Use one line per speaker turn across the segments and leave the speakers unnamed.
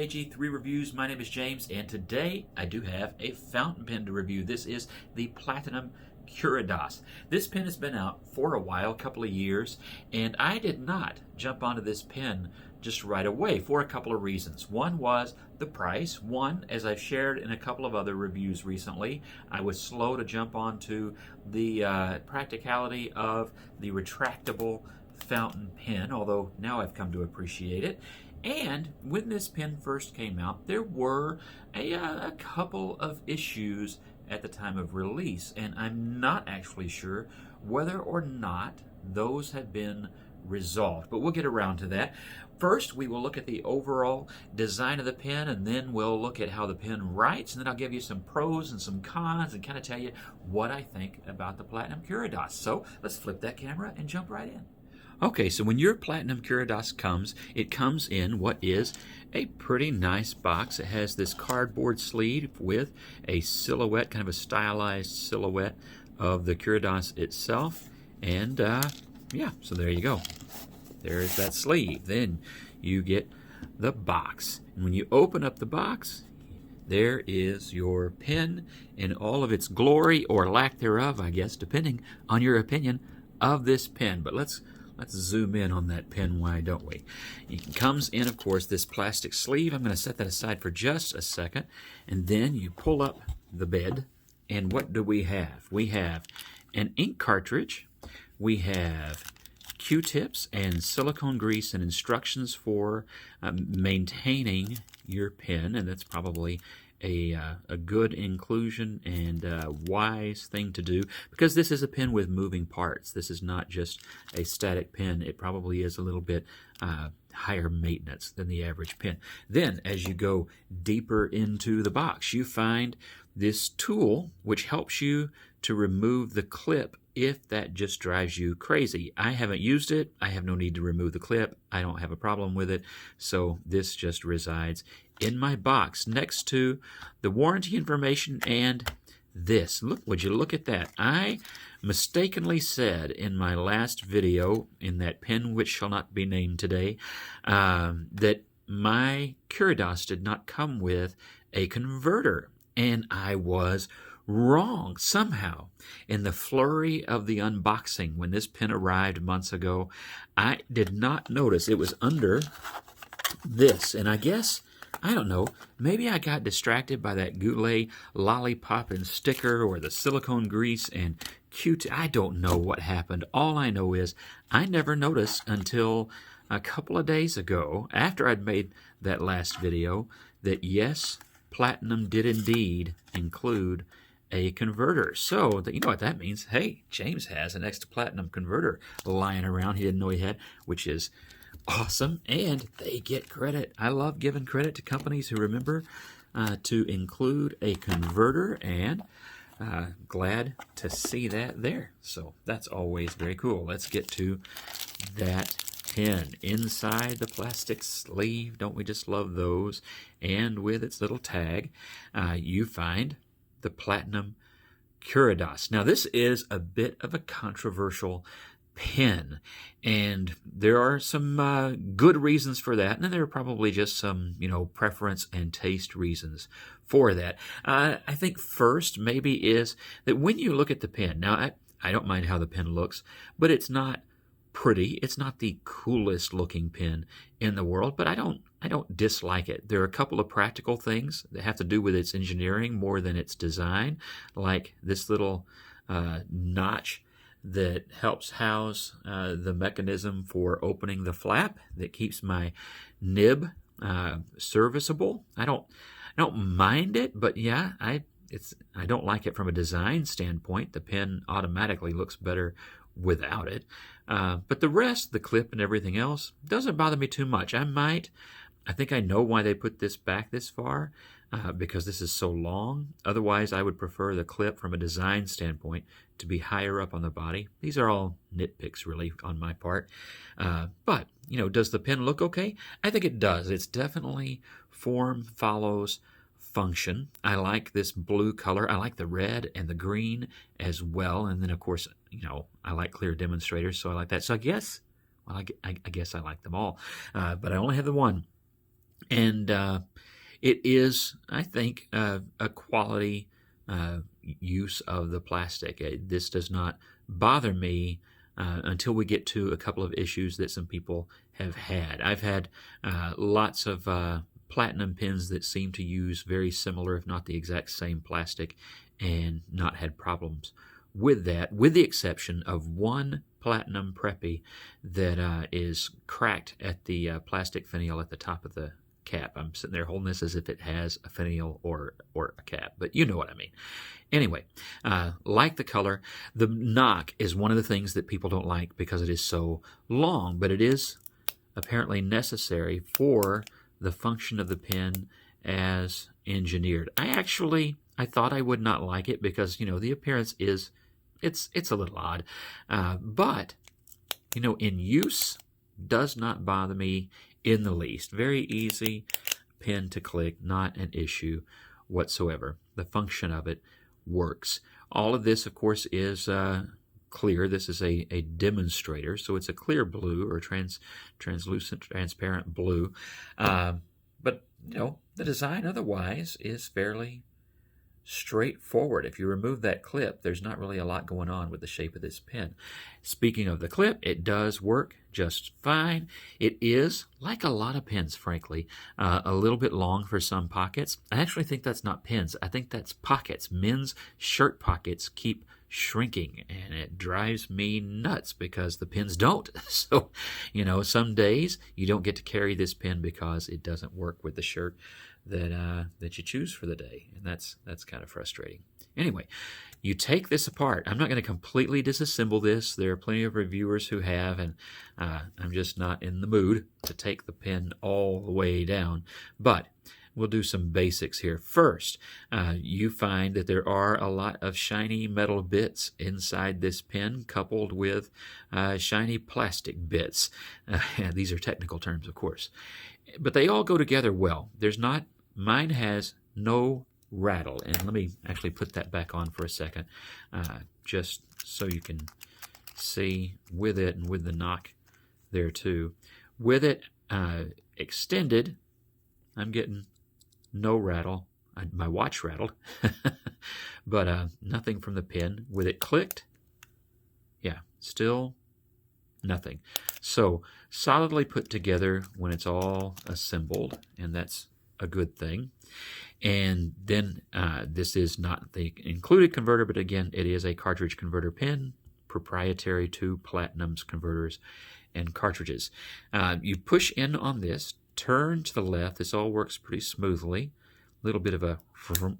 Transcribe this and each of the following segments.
JG3 Reviews. My name is James, and today I do have a fountain pen to review. This is the Platinum Curidas. This pen has been out for a while, a couple of years, and I did not jump onto this pen just right away for a couple of reasons. One was the price. One, as I've shared in a couple of other reviews recently, I was slow to jump onto the practicality of the retractable fountain pen, although now I've come to appreciate it. And when this pen first came out, there were a couple of issues at the time of release, and I'm not actually sure whether or not those have been resolved, but we'll get around to that. First, we will look at the overall design of the pen, and then we'll look at how the pen writes, and then I'll give you some pros and some cons and kind of tell you what I think about the Platinum Curidas. So let's flip that camera and jump right in. Okay, so when your Platinum Curidas comes, it comes in what is a pretty nice box. It has this cardboard sleeve with a silhouette, kind of a stylized silhouette of the Curidas itself. And yeah, so there you go. There's that sleeve. Then you get the box. And when you open up the box, there is your pen in all of its glory, or lack thereof, I guess, depending on your opinion of this pen. But let's zoom in on that pen, why don't we? It comes in, of course, this plastic sleeve. I'm going to set that aside for just a second. And then you pull up the bed, and what do we have? We have an ink cartridge. We have Q-tips and silicone grease and instructions for maintaining your pen, and that's probably a good inclusion and wise thing to do, because this is a pen with moving parts. This is not just a static pen. It probably is a little bit higher maintenance than the average pen. Then, as you go deeper into the box, you find this tool which helps you to remove the clip if that just drives you crazy. I haven't used it. I have no need to remove the clip. I don't have a problem with it. So this just resides in my box next to the warranty information and this. Look, would you look at that? I mistakenly said in my last video, in that pen which shall not be named today, that my Curidas did not come with a converter. And I was wrong somehow. In the flurry of the unboxing, when this pen arrived months ago, I did not notice it was under this. And I guess, I don't know, maybe I got distracted by that Goulet lollipop and sticker, or the silicone grease and Q-tip. I don't know what happened. All I know is I never noticed until a couple of days ago, after I'd made that last video, that yes, Platinum did indeed include a converter. So, you know what that means? Hey, James has an extra Platinum converter lying around he didn't know he had, which is awesome, and they get credit. I love giving credit to companies who remember to include a converter, and glad to see that there. So that's always very cool. Let's get to that pen. Inside the plastic sleeve, don't we just love those? And with its little tag, you find the Platinum Curidas. Now, this is a bit of a controversial pen, and there are some good reasons for that, and then there are probably just some, preference and taste reasons for that. I think first maybe is that when you look at the pen, now I don't mind how the pen looks, but it's not pretty. It's not the coolest looking pen in the world, but I don't dislike it. There are a couple of practical things that have to do with its engineering more than its design, like this little notch that helps house the mechanism for opening the flap that keeps my nib serviceable. I don't mind it, but yeah, I don't like it from a design standpoint. The pen automatically looks better without it. But the rest, the clip and everything else, doesn't bother me too much. I think I know why they put this back this far, because this is so long. Otherwise, I would prefer the clip from a design standpoint to be higher up on the body. These are all nitpicks, really, on my part. But, does the pen look okay? I think it does. It's definitely form follows function. I like this blue color. I like the red and the green as well. And then, of course, I like clear demonstrators, so I like that. So I guess I like them all. But I only have the one. And it is, I think, a quality use of the plastic. This does not bother me until we get to a couple of issues that some people have had. I've had lots of platinum pens that seem to use very similar, if not the exact same plastic, and not had problems with that, with the exception of one platinum preppy that is cracked at the plastic finial at the top of the cap. I'm sitting there holding this as if it has a finial or a cap, but you know what I mean. Anyway, like the color, the knock is one of the things that people don't like because it is so long, but it is apparently necessary for the function of the pen as engineered. I thought I would not like it because, the appearance is, it's a little odd, but, in use does not bother me in the least. Very easy pen to click, not an issue whatsoever. The function of it works. All of this, of course, is clear. This is a demonstrator, so it's a clear blue or translucent, transparent blue. But, the design otherwise is fairly straightforward. If you remove that clip, there's not really a lot going on with the shape of this pen. Speaking of the clip, it does work just fine. It is, like a lot of pens, frankly, a little bit long for some pockets. I actually think that's not pens. I think that's pockets. Men's shirt pockets keep shrinking, and it drives me nuts because the pens don't. So, some days you don't get to carry this pen because it doesn't work with the shirt that you choose for the day, and that's kind of frustrating. Anyway, you take this apart. I'm not going to completely disassemble this. There are plenty of reviewers who have, and I'm just not in the mood to take the pen all the way down. But we'll do some basics here. First, you find that there are a lot of shiny metal bits inside this pen, coupled with shiny plastic bits. These are technical terms, of course. But they all go together well. Mine has no rattle. And let me actually put that back on for a second, just so you can see with it and with the knock there too. With it extended, I'm getting no rattle. My watch rattled, but nothing from the pen. With it clicked, yeah, still nothing. So solidly put together when it's all assembled, and that's a good thing. And then this is not the included converter, but again, it is a cartridge converter pen, proprietary to Platinum's converters and cartridges. You push in on this, turn to the left. This all works pretty smoothly. A little bit of a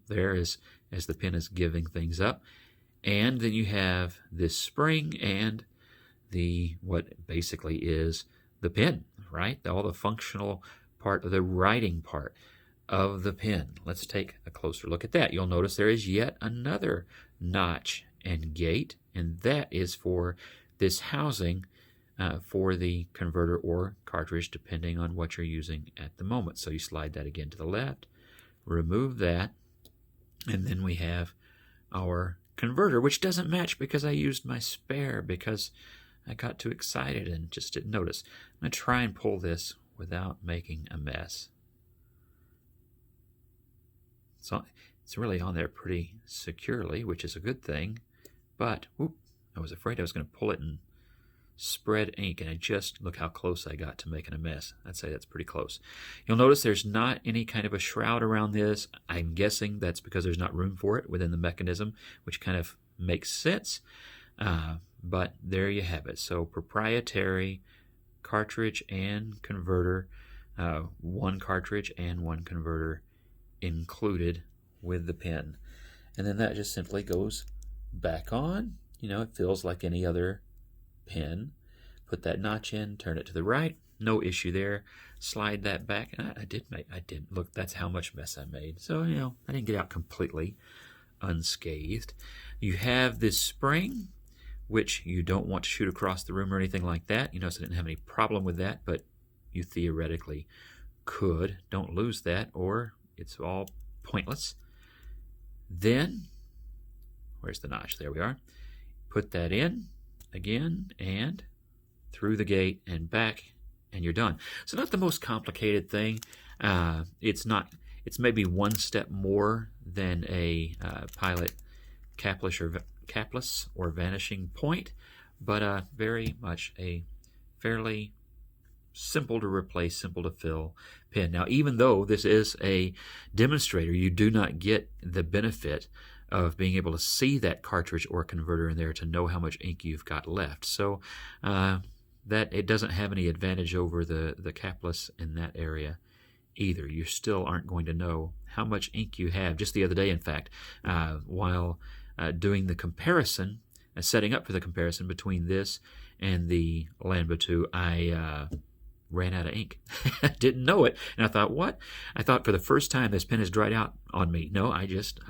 there as the pen is giving things up. And then you have this spring and what basically is the pen, right? All the functional part of the writing part of the pen. Let's take a closer look at that. You'll notice there is yet another notch and gate, and that is for this housing for the converter or cartridge, depending on what you're using at the moment. So you slide that again to the left, remove that, and then we have our converter, which doesn't match because I used my spare because I got too excited and just didn't notice. I'm going to try and pull this without making a mess. So it's really on there pretty securely, which is a good thing. But I was afraid I was going to pull it and spread ink, and look how close I got to making a mess. I'd say that's pretty close. You'll notice there's not any kind of a shroud around this. I'm guessing that's because there's not room for it within the mechanism, which kind of makes sense. But there you have it. So proprietary cartridge and converter, one cartridge and one converter included with the pen. And then that just simply goes back on. It feels like any other pen. Put that notch in, turn it to the right, no issue there. Slide that back. I did look, that's how much mess I made. So, I didn't get out completely unscathed. You have this spring, which you don't want to shoot across the room or anything like that. So I didn't have any problem with that, but you theoretically could. Don't lose that, or it's all pointless. Then, where's the notch? There we are. Put that in again and through the gate and back, and you're done. So not the most complicated thing. It's not. It's maybe one step more than a Pilot capless or vanishing point, but very much a fairly simple to replace, simple to fill pen. Now, even though this is a demonstrator, you do not get the benefit of being able to see that cartridge or converter in there to know how much ink you've got left. So that it doesn't have any advantage over the capless in that area either. You still aren't going to know how much ink you have. Just the other day, in fact, while doing the comparison, setting up for the comparison between this and the Lanbo 2, I ran out of ink. I didn't know it, and I thought, what? I thought for the first time this pen has dried out on me. No, I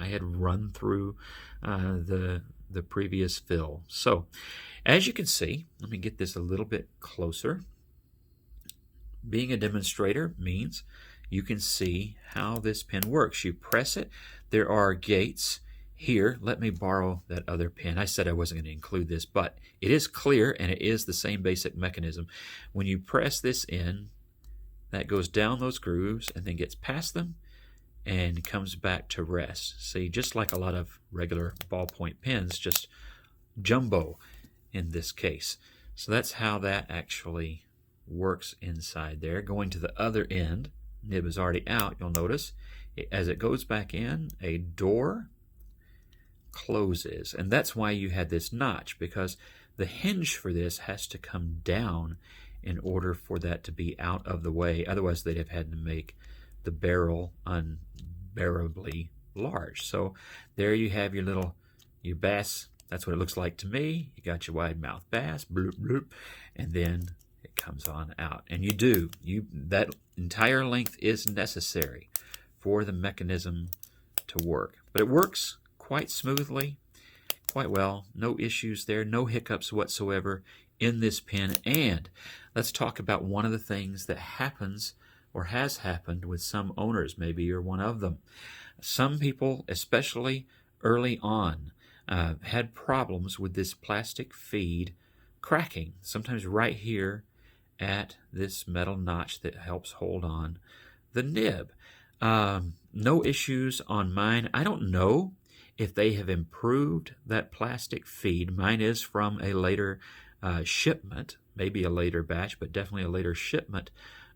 had run through the previous fill. So, as you can see, let me get this a little bit closer. Being a demonstrator means you can see how this pen works. You press it. There are gates here. Let me borrow that other pen. I said I wasn't going to include this, but it is clear and it is the same basic mechanism. When you press this in, that goes down those grooves and then gets past them and comes back to rest. See, just like a lot of regular ballpoint pens, just jumbo in this case. So that's how that actually works inside there. Going to the other end, nib is already out. You'll notice as it goes back in, a door closes, and that's why you had this notch, because the hinge for this has to come down in order for that to be out of the way. Otherwise they'd have had to make the barrel unbearably large. So there you have your bass. That's what it looks like to me. You got your wide mouth bass, bloop bloop, and then it comes on out. And that entire length is necessary for the mechanism to work. But it works quite smoothly, quite well. No issues there, no hiccups whatsoever in this pen. And let's talk about one of the things that happens or has happened with some owners. Maybe you're one of them. Some people, especially early on, had problems with this plastic feed cracking, sometimes right here at this metal notch that helps hold on the nib. No issues on mine. I don't know if they have improved that plastic feed. Mine is from a later shipment, maybe a later batch, but definitely a later shipment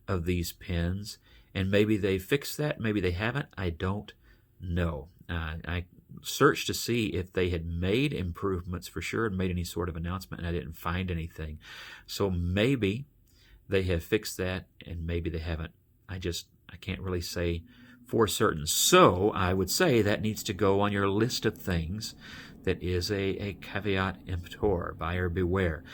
of these pens, and maybe they fixed that, maybe they haven't. I don't know. I searched to see if they had made improvements for sure and made any sort of announcement, and I didn't find anything. So maybe they have fixed that, and maybe they haven't. I can't really say for certain. So I would say that needs to go on your list of things that is a caveat emptor, buyer beware.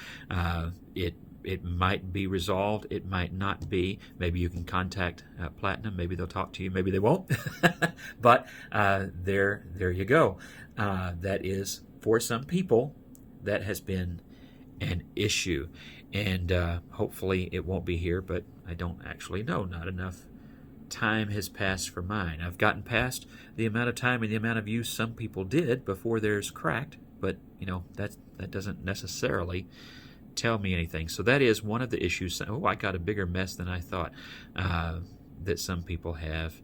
It might be resolved, it might not be. Maybe you can contact Platinum, maybe they'll talk to you, maybe they won't. But there you go. That is, for some people, that has been an issue. And hopefully it won't be here, but I don't actually know. Not enough time has passed for mine. I've gotten past the amount of time and the amount of use some people did before theirs cracked, but that doesn't necessarily tell me anything. So that is one of the issues. Oh, I got a bigger mess than I thought that some people have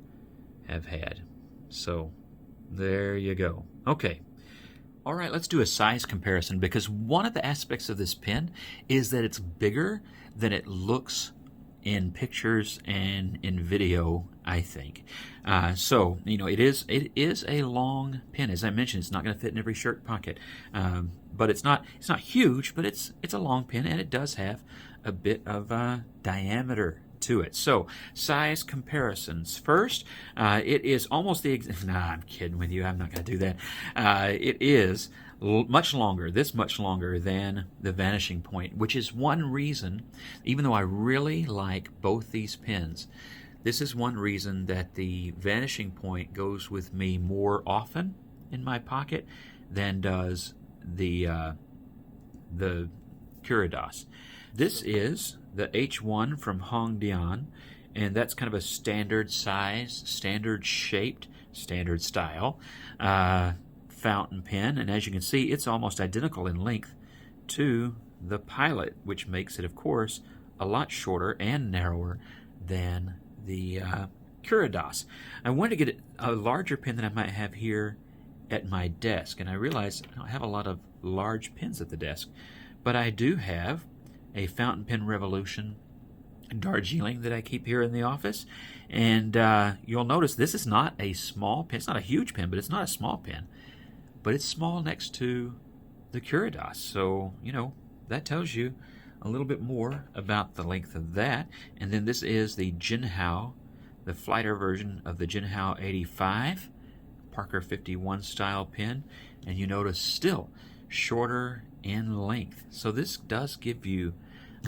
had. So there you go. Okay. All right, let's do a size comparison, because one of the aspects of this pen is that it's bigger than it looks in pictures and in video, I think. So it is a long pen. As I mentioned, it's not going to fit in every shirt pocket, but it's not huge, but it's a long pen, and it does have a bit of diameter to it. So size comparisons. First, it is almost the I'm kidding with you. I'm not going to do that. It is much longer than the Vanishing Point, which is one reason, even though I really like both these pens, this is one reason that the Vanishing Point goes with me more often in my pocket than does the Curidas. This is the H1 from Hongdian, and that's kind of a standard size, standard shaped, standard style fountain pen, and as you can see, it's almost identical in length to the Pilot, which makes it, of course, a lot shorter and narrower than the Curidas. I wanted to get a larger pen than I might have here at my desk, and I realized I don't have a lot of large pens at the desk, but I do have a Fountain Pen Revolution Darjeeling that I keep here in the office, and you'll notice this is not a small pen. It's not a huge pen, but it's not a small pen, but it's small next to the Curidas, so that tells you a little bit more about the length of that. And then this is the Jinhao, the flighter version of the Jinhao 85 Parker 51 style pen, and you notice still shorter in length. So this does give you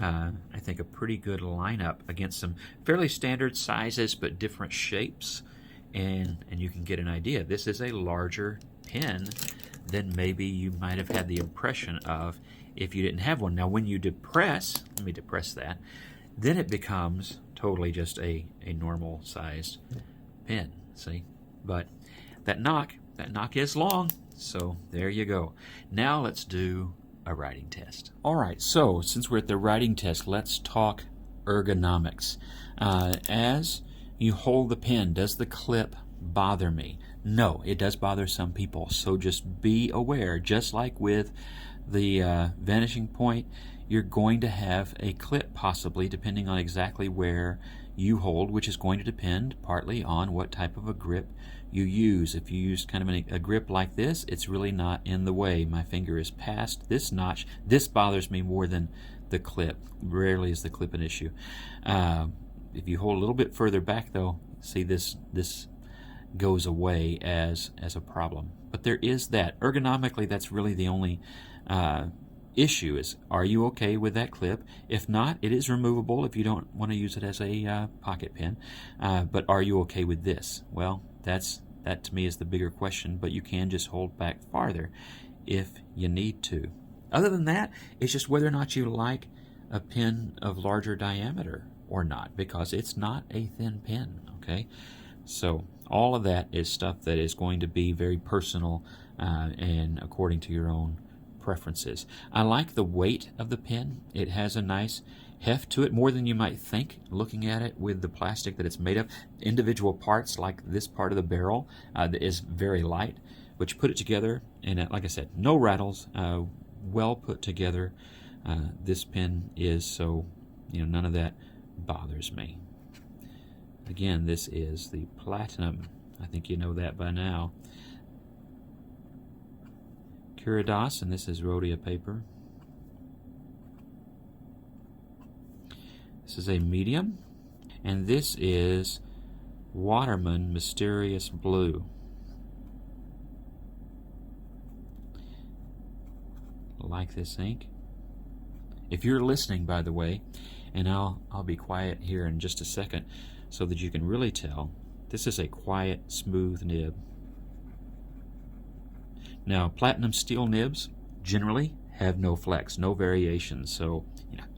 I think a pretty good lineup against some fairly standard sizes but different shapes, and you can get an idea. This is a larger pen than maybe you might have had the impression of if you didn't have one. Now when you depress, let me depress that, then it becomes totally just a normal sized pen, see? But that knock is long, so there you go. Now let's do a writing test. All right, so since we're at the writing test, let's talk ergonomics. As you hold the pen, does the clip bother me? No, it does bother some people, so just be aware. Just like with the vanishing point, you're going to have a clip possibly, depending on exactly where you hold, which is going to depend partly on what type of a grip you use. If you use kind of a grip like this, it's really not in the way. My finger is past this notch. This bothers me more than the clip. Rarely is the clip an issue. If you hold a little bit further back, though, see this goes away as a problem. But there is that. Ergonomically, that's really the only issue is, are you okay with that clip? If not, it is removable if you don't want to use it as a pocket pen. But are you okay with this? Well, that to me is the bigger question, but you can just hold back farther if you need to. Other than that, it's just whether or not you like a pen of larger diameter or not, because it's not a thin pen, okay? So all of that is stuff that is going to be very personal and according to your own preferences. I like the weight of the pen. It has a nice heft to it, more than you might think looking at it with the plastic that it's made of. Individual parts like this part of the barrel that is very light, but you put it together and like I said, no rattles, well put together. This pen is, so none of that bothers me. Again, this is the Platinum. I think you know that by now. Curidas, and this is Rhodia paper. This is a medium, and this is Waterman Mysterious Blue. Like this ink. If you're listening, by the way, and I'll be quiet here in just a second so that you can really tell, this is a quiet, smooth nib. Now, platinum steel nibs generally have no flex, no variation, so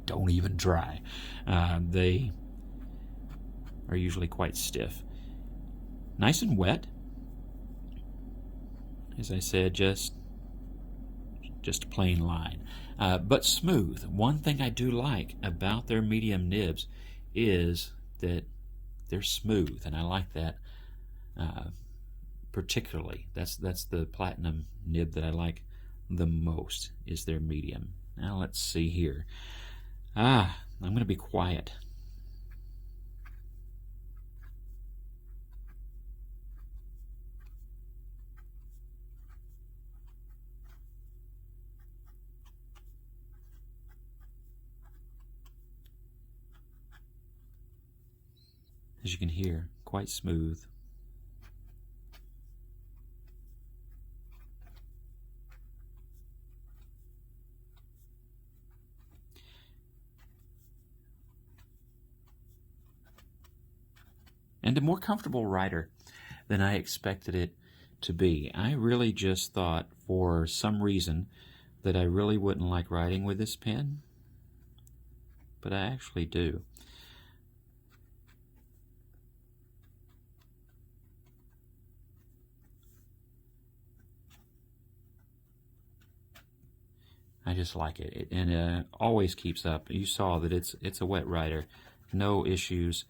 don't even try. They are usually quite stiff. Nice and wet. As I said, just a plain line, but smooth. One thing I do like about their medium nibs is that they're smooth, and I like that particularly. That's the platinum nib that I like the most, is their medium. Now let's see here. I'm going to be quiet. As you can hear, quite smooth. And a more comfortable writer than I expected it to be. I really just thought, for some reason, that I really wouldn't like writing with this pen, but I actually do. I just like it, and it always keeps up. You saw that it's a wet writer, no issues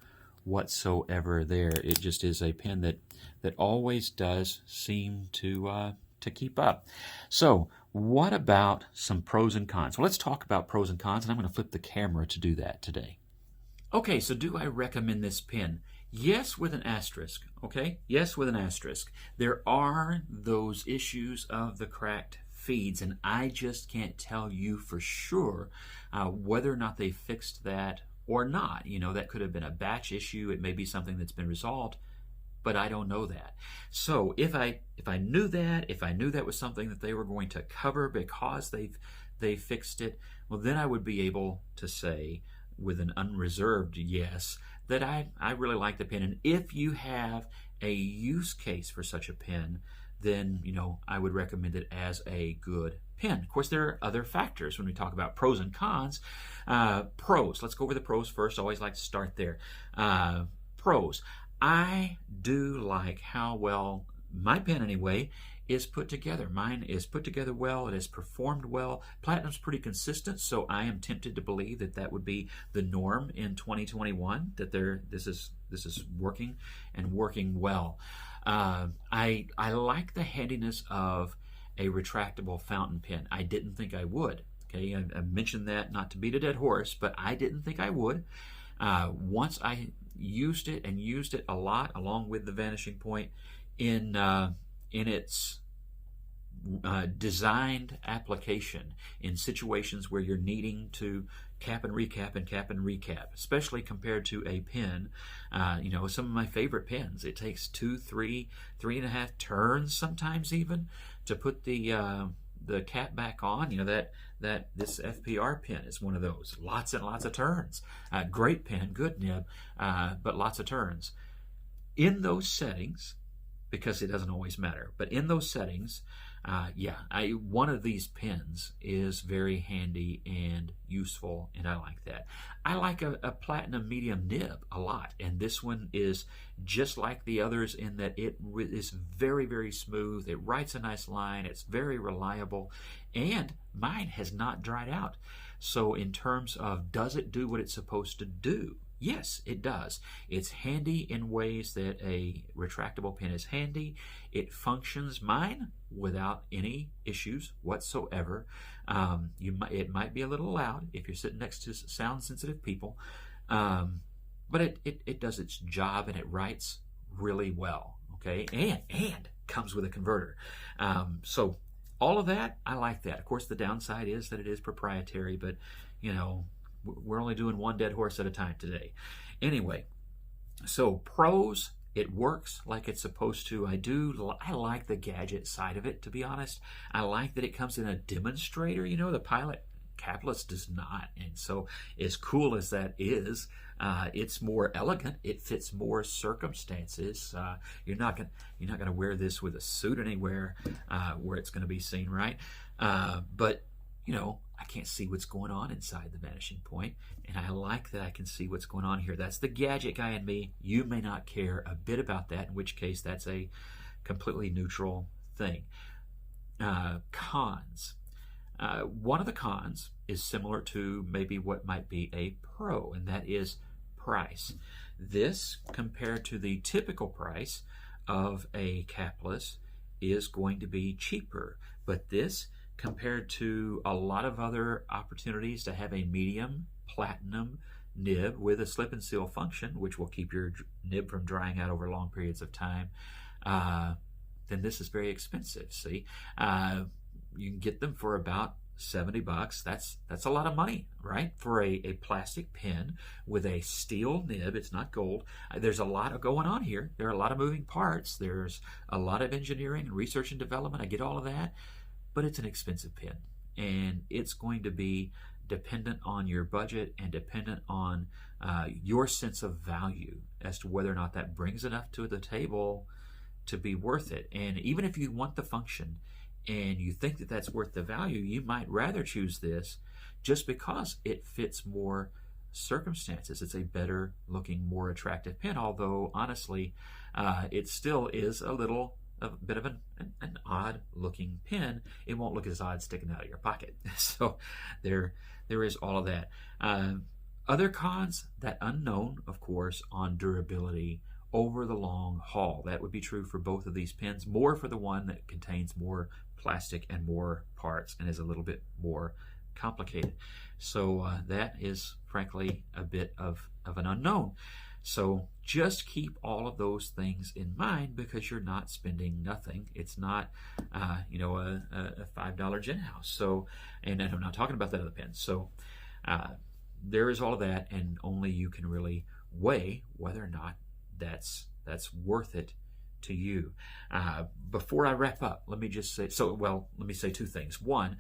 whatsoever there. It just is a pen that always does seem to keep up. So what about some pros and cons? Well, let's talk about pros and cons, and I'm going to flip the camera to do that today. Okay, so do I recommend this pen? Yes, with an asterisk, okay? Yes, with an asterisk. There are those issues of the cracked feeds, and I just can't tell you for sure whether or not they fixed that or not. You know, that could have been a batch issue. It may be something that's been resolved, but I don't know that. So if I knew that, if I knew that was something that they were going to cover because they fixed it, well, then I would be able to say with an unreserved yes that I really like the pen. And if you have a use case for such a pen, then, you know, I would recommend it as a good pen. Of course, there are other factors when we talk about pros and cons. Pros, let's go over the pros first. I always like to start there. Pros, I do like how well my pen anyway is put together. Mine is put together well. It has performed well. Platinum's pretty consistent, so I am tempted to believe that that would be the norm in 2021. That this is working and working well. I like the handiness of a retractable fountain pen. I didn't think I would. Okay, I mentioned that not to beat a dead horse, but I didn't think I would. Once I used it and used it a lot, along with the vanishing point in its designed application in situations where you're needing to cap and recap and cap and recap, especially compared to a pen. You know, some of my favorite pens, it takes 2, 3, 3.5 turns sometimes even to put the cap back on. You know, that this FPR pen is one of those. Lots and lots of turns. Great pen, good nib, but lots of turns. In those settings, because it doesn't always matter, but in those settings, one of these pens is very handy and useful, and I like that. I like a platinum medium nib a lot, and this one is just like the others in that it is very, very smooth. It writes a nice line. It's very reliable, and mine has not dried out. So in terms of does it do what it's supposed to do? Yes, it does. It's handy in ways that a retractable pen is handy. It functions, mine, without any issues whatsoever. It might be a little loud if you're sitting next to sound-sensitive people, but it does its job and it writes really well. Okay, and comes with a converter. So all of that, I like that. Of course, the downside is that it is proprietary, but you know, we're only doing one dead horse at a time today. Anyway, so pros, it works like it's supposed to. I like the gadget side of it, to be honest. I like that it comes in a demonstrator. You know, the Pilot capless does not. And so as cool as that is, it's more elegant. It fits more circumstances. You're not gonna wear this with a suit anywhere where it's gonna be seen, right? But you know, I can't see what's going on inside the vanishing point, and I like that I can see what's going on here. That's the gadget guy in me. You may not care a bit about that, in which case that's a completely neutral thing. Cons. One of the cons is similar to maybe what might be a pro, and that is price. This, compared to the typical price of a capless, is going to be cheaper, but this, compared to a lot of other opportunities to have a medium platinum nib with a slip and seal function, which will keep your nib from drying out over long periods of time, then this is very expensive. See, you can get them for about $70. That's a lot of money, right? For a plastic pen with a steel nib. It's not gold. There's a lot going on here. There are a lot of moving parts. There's a lot of engineering and research and development. I get all of that. But it's an expensive pen, and it's going to be dependent on your budget and dependent on your sense of value as to whether or not that brings enough to the table to be worth it. And even if you want the function and you think that that's worth the value, you might rather choose this just because it fits more circumstances. It's a better looking, more attractive pen, although honestly, it still is a bit of an odd looking pen. It won't look as odd sticking out of your pocket. So there is all of that. Other cons, that unknown, of course, on durability over the long haul. That would be true for both of these pens, more for the one that contains more plastic and more parts and is a little bit more complicated. So that is frankly a bit of an unknown. So just keep all of those things in mind, because you're not spending nothing. It's not, a $5 gin house. So, and I'm not talking about that other pen. So there is all of that, and only you can really weigh whether or not that's worth it to you. Before I wrap up, let me just say, let me say two things. One,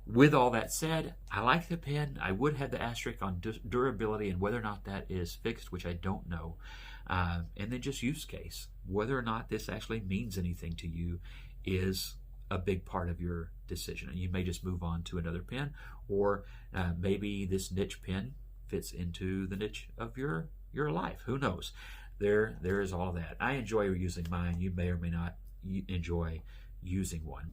with all that said, I like the pen. I would have the asterisk on durability and whether or not that is fixed, which I don't know. And then just use case. Whether or not this actually means anything to you is a big part of your decision. And you may just move on to another pen, or maybe this niche pen fits into the niche of your life. Who knows? There is all that. I enjoy using mine. You may or may not enjoy using one.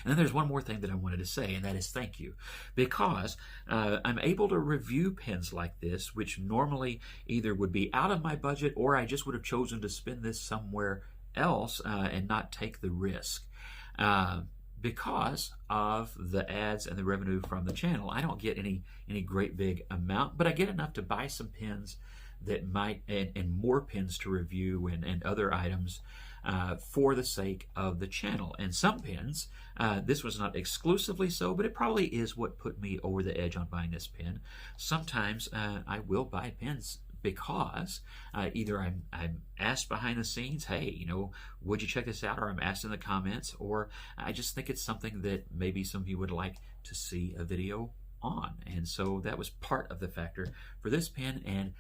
And then there's one more thing that I wanted to say, and that is thank you. Because I'm able to review pens like this, which normally either would be out of my budget, or I just would have chosen to spend this somewhere else and not take the risk. Because of the ads and the revenue from the channel, I don't get any great big amount, but I get enough to buy some pens that might, and more pens to review and other items for the sake of the channel. And some pens, this was not exclusively so, but it probably is what put me over the edge on buying this pen. Sometimes I will buy pens because either I'm asked behind the scenes, hey, would you check this out? Or I'm asked in the comments, or I just think it's something that maybe some of you would like to see a video on. And so that was part of the factor for this pen, and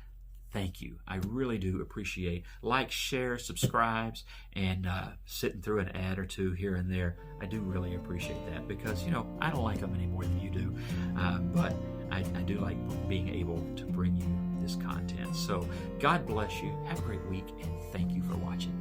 thank you. I really do appreciate like, share, subscribes, and sitting through an ad or two here and there. I do really appreciate that, because I don't like them any more than you do, but I do like being able to bring you this content. So God bless you. Have a great week, and thank you for watching.